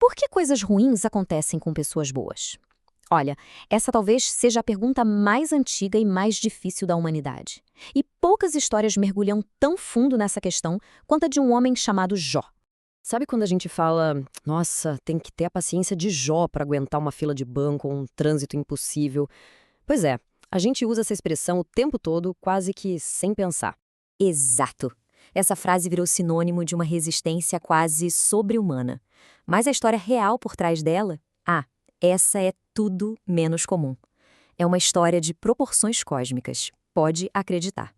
Por que coisas ruins acontecem com pessoas boas? Olha, essa talvez seja a pergunta mais antiga e mais difícil da humanidade. E poucas histórias mergulham tão fundo nessa questão quanto a de um homem chamado Jó. Sabe quando a gente fala, nossa, tem que ter a paciência de Jó para aguentar uma fila de banco ou um trânsito impossível? Pois é, a gente usa essa expressão o tempo todo, quase que sem pensar. Exato. Essa frase virou sinônimo de uma resistência quase sobre-humana. Mas a história real por trás dela? Essa é tudo menos comum. É uma história de proporções cósmicas. Pode acreditar.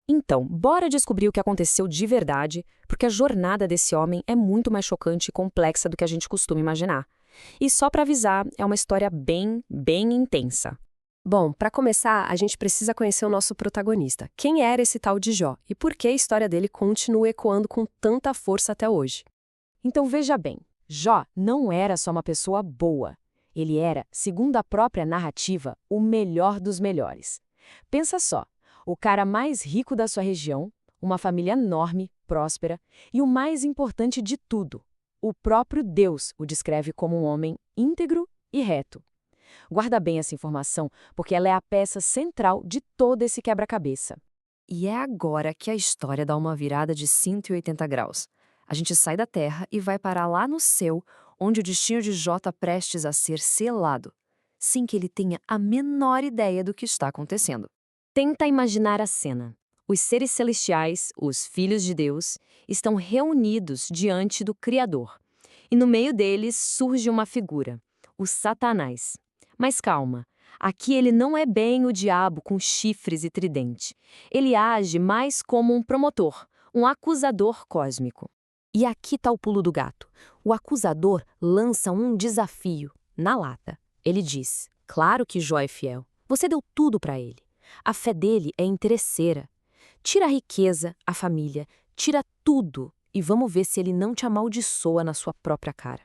Então, bora descobrir o que aconteceu de verdade, porque a jornada desse homem é muito mais chocante e complexa do que a gente costuma imaginar. E só para avisar, é uma história bem intensa. Bom, para começar, a gente precisa conhecer o nosso protagonista. Quem era esse tal de Jó e por que a história dele continua ecoando com tanta força até hoje? Então veja bem, Jó não era só uma pessoa boa. Ele era, segundo a própria narrativa, o melhor dos melhores. Pensa só, o cara mais rico da sua região, uma família enorme, próspera, e o mais importante de tudo, o próprio Deus o descreve como um homem íntegro e reto. Guarda bem essa informação, porque ela é a peça central de todo esse quebra-cabeça. E é agora que a história dá uma virada de 180 graus. A gente sai da Terra e vai parar lá no céu, onde o destino de Jó está prestes a ser selado, sem que ele tenha a menor ideia do que está acontecendo. Tenta imaginar a cena. Os seres celestiais, os filhos de Deus, estão reunidos diante do Criador. E no meio deles surge uma figura, o Satanás. Mas calma, aqui ele não é bem o diabo com chifres e tridente. Ele age mais como um promotor, um acusador cósmico. E aqui está o pulo do gato. O acusador lança um desafio, na lata. Ele diz, claro que Jó é fiel. Você deu tudo para ele. A fé dele é interesseira. Tira a riqueza, a família, tira tudo e vamos ver se ele não te amaldiçoa na sua própria cara.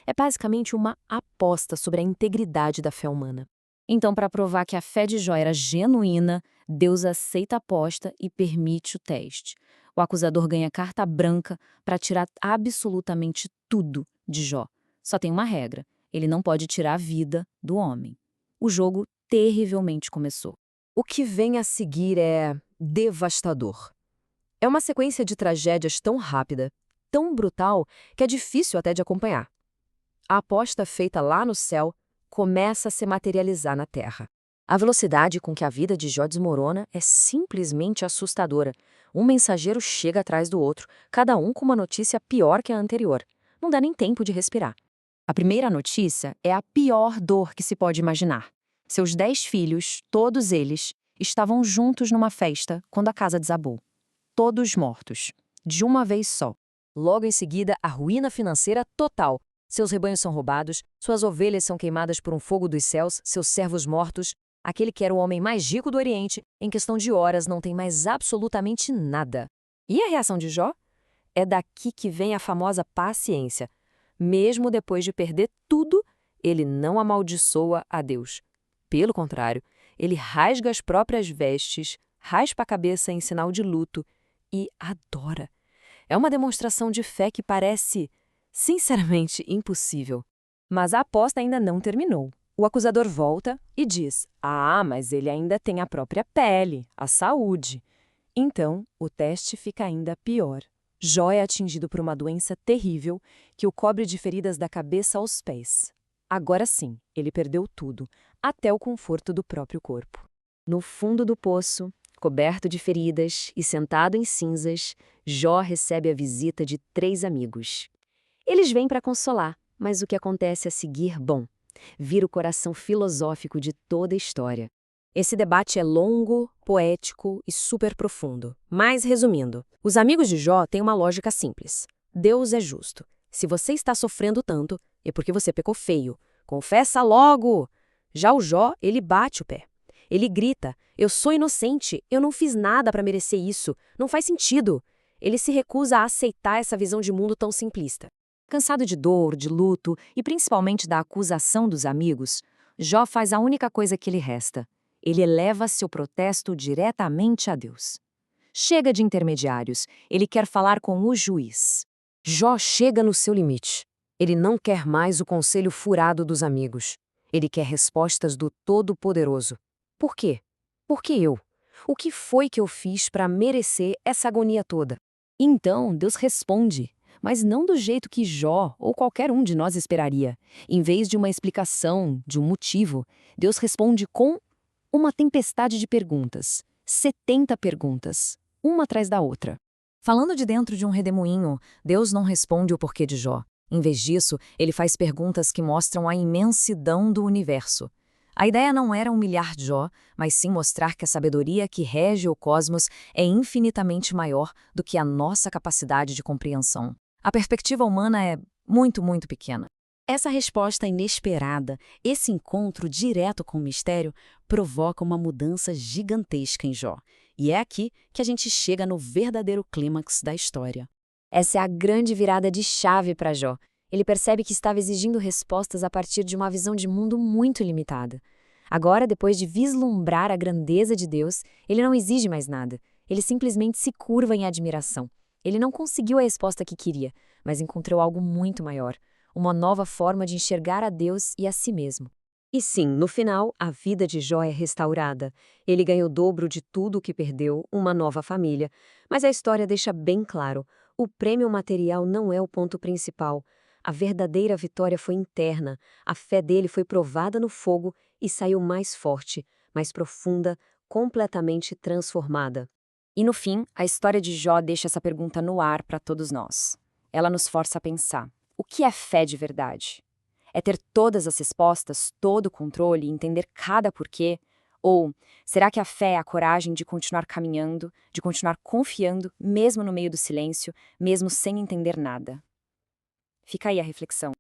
É basicamente uma aposta sobre a integridade da fé humana. Então, para provar que a fé de Jó era genuína, Deus aceita a aposta e permite o teste. O acusador ganha carta branca para tirar absolutamente tudo de Jó. Só tem uma regra: ele não pode tirar a vida do homem. O jogo terrivelmente começou. O que vem a seguir é devastador. É uma sequência de tragédias tão rápida, tão brutal, que é difícil até de acompanhar. A aposta feita lá no céu começa a se materializar na terra. A velocidade com que a vida de Jó desmorona é simplesmente assustadora. Um mensageiro chega atrás do outro, cada um com uma notícia pior que a anterior. Não dá nem tempo de respirar. A primeira notícia é a pior dor que se pode imaginar. Seus 10 filhos, todos eles, estavam juntos numa festa quando a casa desabou. Todos mortos, de uma vez só. Logo em seguida, a ruína financeira total. Seus rebanhos são roubados, suas ovelhas são queimadas por um fogo dos céus, seus servos mortos. Aquele que era o homem mais rico do Oriente, em questão de horas, não tem mais absolutamente nada. E a reação de Jó? É daqui que vem a famosa paciência. Mesmo depois de perder tudo, ele não amaldiçoa a Deus. Pelo contrário, ele rasga as próprias vestes, raspa a cabeça em sinal de luto e adora. É uma demonstração de fé que parece, sinceramente, impossível. Mas a aposta ainda não terminou. O acusador volta e diz: mas ele ainda tem a própria pele, a saúde. Então, o teste fica ainda pior. Jó é atingido por uma doença terrível que o cobre de feridas da cabeça aos pés. Agora sim, ele perdeu tudo, até o conforto do próprio corpo. No fundo do poço, coberto de feridas e sentado em cinzas, Jó recebe a visita de 3 amigos. Eles vêm para consolar, mas o que acontece a seguir, vira o coração filosófico de toda a história. Esse debate é longo, poético e super profundo. Mas, resumindo, os amigos de Jó têm uma lógica simples. Deus é justo. Se você está sofrendo tanto, é porque você pecou feio. Confessa logo! Já o Jó, ele bate o pé. Ele grita: eu sou inocente, eu não fiz nada para merecer isso, não faz sentido. Ele se recusa a aceitar essa visão de mundo tão simplista. Cansado de dor, de luto e principalmente da acusação dos amigos, Jó faz a única coisa que lhe resta. Ele eleva seu protesto diretamente a Deus. Chega de intermediários, ele quer falar com o juiz. Jó chega no seu limite. Ele não quer mais o conselho furado dos amigos. Ele quer respostas do Todo-Poderoso. Por quê? Por que eu? O que foi que eu fiz para merecer essa agonia toda? Então, Deus responde, mas não do jeito que Jó ou qualquer um de nós esperaria. Em vez de uma explicação, de um motivo, Deus responde com uma tempestade de perguntas. 70 perguntas, uma atrás da outra. Falando de dentro de um redemoinho, Deus não responde o porquê de Jó. Em vez disso, ele faz perguntas que mostram a imensidão do universo. A ideia não era humilhar Jó, mas sim mostrar que a sabedoria que rege o cosmos é infinitamente maior do que a nossa capacidade de compreensão. A perspectiva humana é muito, muito pequena. Essa resposta inesperada, esse encontro direto com o mistério, provoca uma mudança gigantesca em Jó. E é aqui que a gente chega no verdadeiro clímax da história. Essa é a grande virada de chave para Jó. Ele percebe que estava exigindo respostas a partir de uma visão de mundo muito limitada. Agora, depois de vislumbrar a grandeza de Deus, ele não exige mais nada. Ele simplesmente se curva em admiração. Ele não conseguiu a resposta que queria, mas encontrou algo muito maior. Uma nova forma de enxergar a Deus e a si mesmo. E sim, no final, a vida de Jó é restaurada. Ele ganha o dobro de tudo o que perdeu, uma nova família. Mas a história deixa bem claro, o prêmio material não é o ponto principal. A verdadeira vitória foi interna, a fé dele foi provada no fogo e saiu mais forte, mais profunda, completamente transformada. E no fim, a história de Jó deixa essa pergunta no ar para todos nós. Ela nos força a pensar: o que é fé de verdade? É ter todas as respostas, todo o controle e entender cada porquê? Ou será que a fé é a coragem de continuar caminhando, de continuar confiando, mesmo no meio do silêncio, mesmo sem entender nada? Fica aí a reflexão.